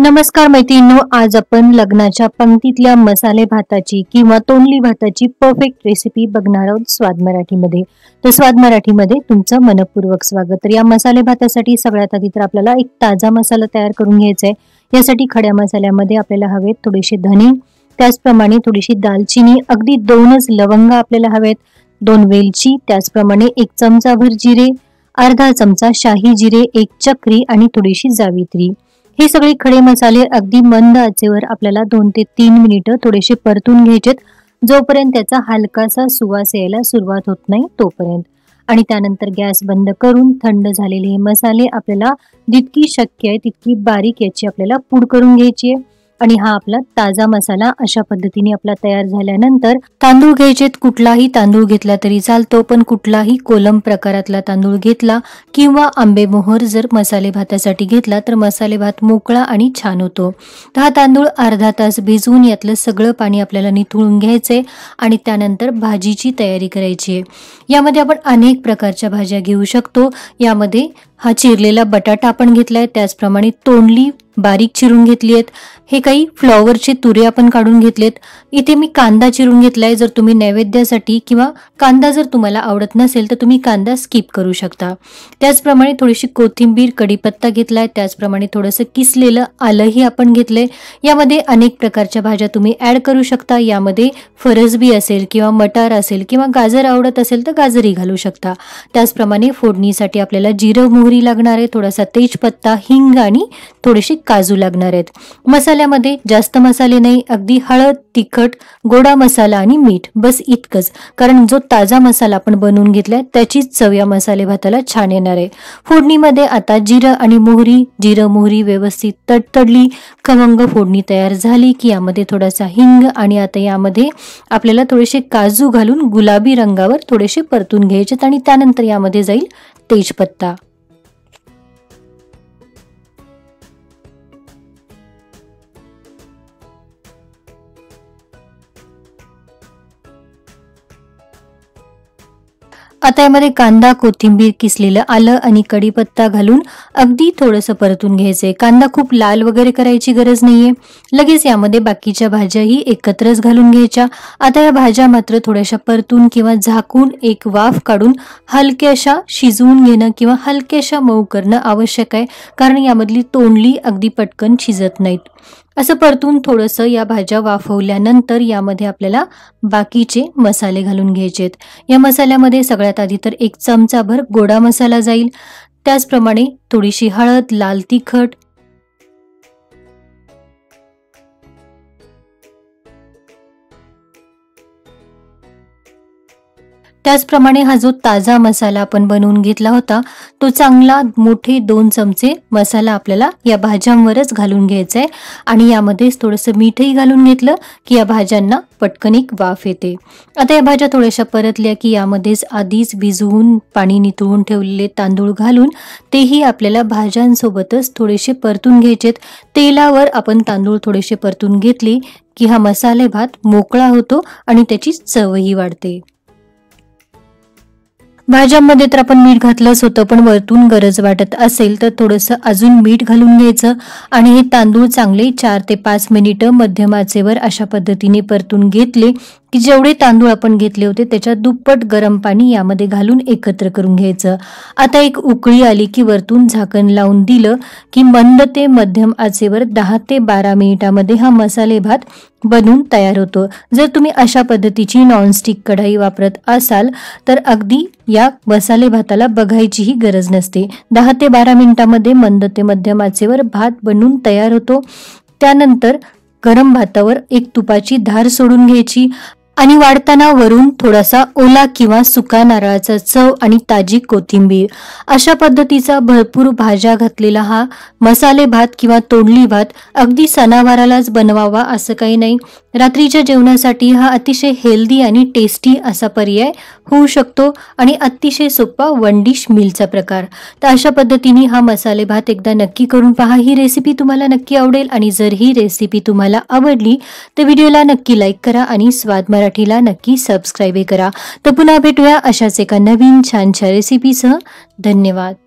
नमस्कार मैत्रिणींनो, आज आपण लग्नाच्या पंक्तीतल्या मसाले भाताची किंवा तोंडली भाताची परफेक्ट रेसिपी बघणार आहोत स्वाद मराठीमध्ये. तर स्वाद मराठीमध्ये तुमचं मनपूर्वक स्वागत. तर या मसाले भातासाठी सगळ्यात आधी तर आपल्याला एक ताजा मसाला तयार करून घ्यायचा आहे. यासाठी खड्या मसाल्यामध्ये आपल्याला हवेत थोडेसे धने, त्याचप्रमाणे थोडीशी दालचिनी, अगदी 2च लवंग आपल्याला हवेत, 2 वेलची, त्याचप्रमाणे 1 चमचाभर जिरे, अर्धा चमचा शाही जिरे, 1 चक्री आणि थोडीशी जावित्री. हे सगळे खडे मसाले अगदी मंद आचेवर आपल्याला 2 ते 3 मिनिटं थोडेसे परतून घ्यायचेत, जोपर्यंत त्याचा हलकासा सुवास यायला सुरुवात होत नाही तोपर्यंत. आणि त्यानंतर गॅस बंद करून थंड झालेले हे मसाले आपल्याला जितकी शक्य आहे तितकी बारीक याची आपल्याला पूड करून घ्यायची आहे. आणि हा आपला ताजा मसाला अशा पद्धतीने आपला तयार झाल्यानंतर तांदूळ घ्यायचेत. कुठलाही तांदूळ घेतला तरी चालतो, पण कुठलाही कोलम प्रकारातला तांदूळ घेतला किंवा आंबेमोहर जर मसाले भातासाठी घेतला तर मसाले भात मोकळा आणि छान होतो. तर हा तांदूळ अर्धा तास भिजवून यातलं सगळं पाणी आपल्याला निथळून घ्यायचंय आणि त्यानंतर भाजीची तयारी करायची आहे. यामध्ये आपण अनेक प्रकारच्या भाज्या घेऊ शकतो. यामध्ये हा चिरलेला बटाटा आपण घेतलाय, त्याचप्रमाणे तोंडली बारीक चिरून घेतली आहेत. हे काही फ्लॉवरचे तुरे आपण काढून घेतलेत. इथे मी कांदा चिरून घेतलाय. जर तुम्ही नैवेद्यासाठी किंवा कांदा जर तुम्हाला आवडत नसेल तर तुम्ही कांदा स्किप करू शकता. त्याचप्रमाणे थोडीशी कोथिंबीर, कढीपत्ता घेतलाय, त्याचप्रमाणे थोडंसं किसलेलं आलंही आपण घेतलंय. यामध्ये अनेक प्रकारच्या भाज्या तुम्ही ऍड करू शकता. यामध्ये फरसबी असेल किंवा मटार असेल किंवा गाजर आवडत असेल तर गाजरही घालू शकता. त्याचप्रमाणे फोडणीसाठी आपल्याला जिरं, मोहरी लागणार आहे, थोडासा तेजपत्ता, हिंग आणि थोडेसे काजू लागणार आहेत. मसाल्यामध्ये जास्त मसाले नाही, अगदी हळद, तिखट, गोडा मसाला आणि मीठ, बस इतकंच. कारण जो ताजा मसाला आपण बनवून घेतलाय त्याचीच चव या मसाले भाताला छान येणार आहे. फोडणीमध्ये आता जिरं आणि मोहरी, जिरं मोहरी व्यवस्थित तडतडली, खमंग फोडणी तयार झाली की यामध्ये थोडासा हिंग आणि आता यामध्ये आपल्याला थोडेसे काजू घालून गुलाबी रंगावर थोडेसे परतून घ्यायचे आणि त्यानंतर यामध्ये जाईल तेजपत्ता. आता यामध्ये कांदा, कोथिंबीर, किसलेलं आलं आणि कढीपत्ता घालून अगदी थोडंसं परतून घ्यायचंय. कांदा खूप लाल वगैरे करायची गरज नाहीये. लगेच यामध्ये बाकीच्या भाज्याही एकत्रच घालून घ्यायच्या. आता या भाज्या मात्र थोड्याशा परतून किंवा झाकून एक वाफ काढून हलक्याशा शिजवून घेणं किंवा हलक्याशा मऊ करणं आवश्यक आहे, कारण यामधली तोंडली अगदी पटकन शिजत नाहीत. असं परतून थोडंसं या भाज्या वाफवल्यानंतर यामध्ये आपल्याला बाकीचे मसाले घालून घ्यायचेत. या मसाल्यामध्ये सगळ्यात आधी तर 1 चमचाभर गोडा मसाला जाईल, त्याचप्रमाणे थोडीशी हळद, लाल तिखट, त्याचप्रमाणे हा जो ताजा मसाला आपण बनवून घेतला होता तो चांगला मोठे 2 चमचे मसाला आपल्याला या भाज्यांवरच घालून घ्यायचा आहे. आणि यामध्येच थोडंसं मीठही घालून घेतलं की या भाज्यांना पटकन एक वाफ येते. आता या भाज्या थोड्याशा परतल्या की यामध्येच आधीच भिजवून पाणी निथळून ठेवलेले तांदूळ घालून तेही आपल्याला भाज्यांसोबतच थोडेसे परतून घ्यायचेत. तेलावर आपण तांदूळ थोडेसे परतून घेतले की हा मसाले भात मोकळा होतो आणि त्याची चवही वाढते. भाज्यांमध्ये तर आपण मीठ घातलंच होतं, पण वरतून गरज वाटत असेल तर थोडंसं अजून मीठ घालून घ्यायचं आणि हे तांदूळ चांगले 4 ते 5 मिनिटं मध्यम आचेवर अशा पद्धतीने परतून घेतले की जेवढे तांदूळ आपण घेतले होते त्याच्या दुप्पट गरम पाणी यामध्ये घालून एकत्र करून घ्यायचं. आता एक उकळी आली की वरतून झाकण लावून दिलं की मंद ते मध्यम आचेवर 10 ते 12 मिनिटांमध्ये हा मसाले भात बनून तयार होतो. जर तुम्ही अशा पद्धतीची नॉनस्टिक कढाई वापरत असाल तर अगदी या मसाले भाताला बघायचीही गरज नसते. 10 ते 12 मिनिटांमध्ये मंद ते मध्यम आचेवर भात बनून तयार होतो. त्यानंतर गरम भातावर एक तुपाची धार सोडून घ्यायची आणि वाढताना वरून थोडासा ओला किंवा सुका नारळाचा चव आणि ताजी कोथिंबीर, अशा पद्धतीचा भरपूर भाज्या घातलेला हा मसाले भात किंवा तोंडली भात अगदी सणावारालाच बनवावा असं काही नाही. रात्रीच्या जेवणासाठी हा अतिशय हेल्दी आणि टेस्टी असा पर्याय होऊ शकतो आणि अतिशय सोपा 1 डिश मीलचा प्रकार. तर अशा पद्धतीने हा मसाले भात एकदा नक्की करून पहा. ही रेसिपी तुम्हाला नक्की आवडेल आणि जर ही रेसिपी तुम्हाला आवडली तर व्हिडिओला नक्की लाईक करा आणि स्वाद मराठीला नक्की सबस्क्राईब करा. तर पुन्हा भेटूया अशाच एका नवीन छानशा रेसिपीसह. धन्यवाद.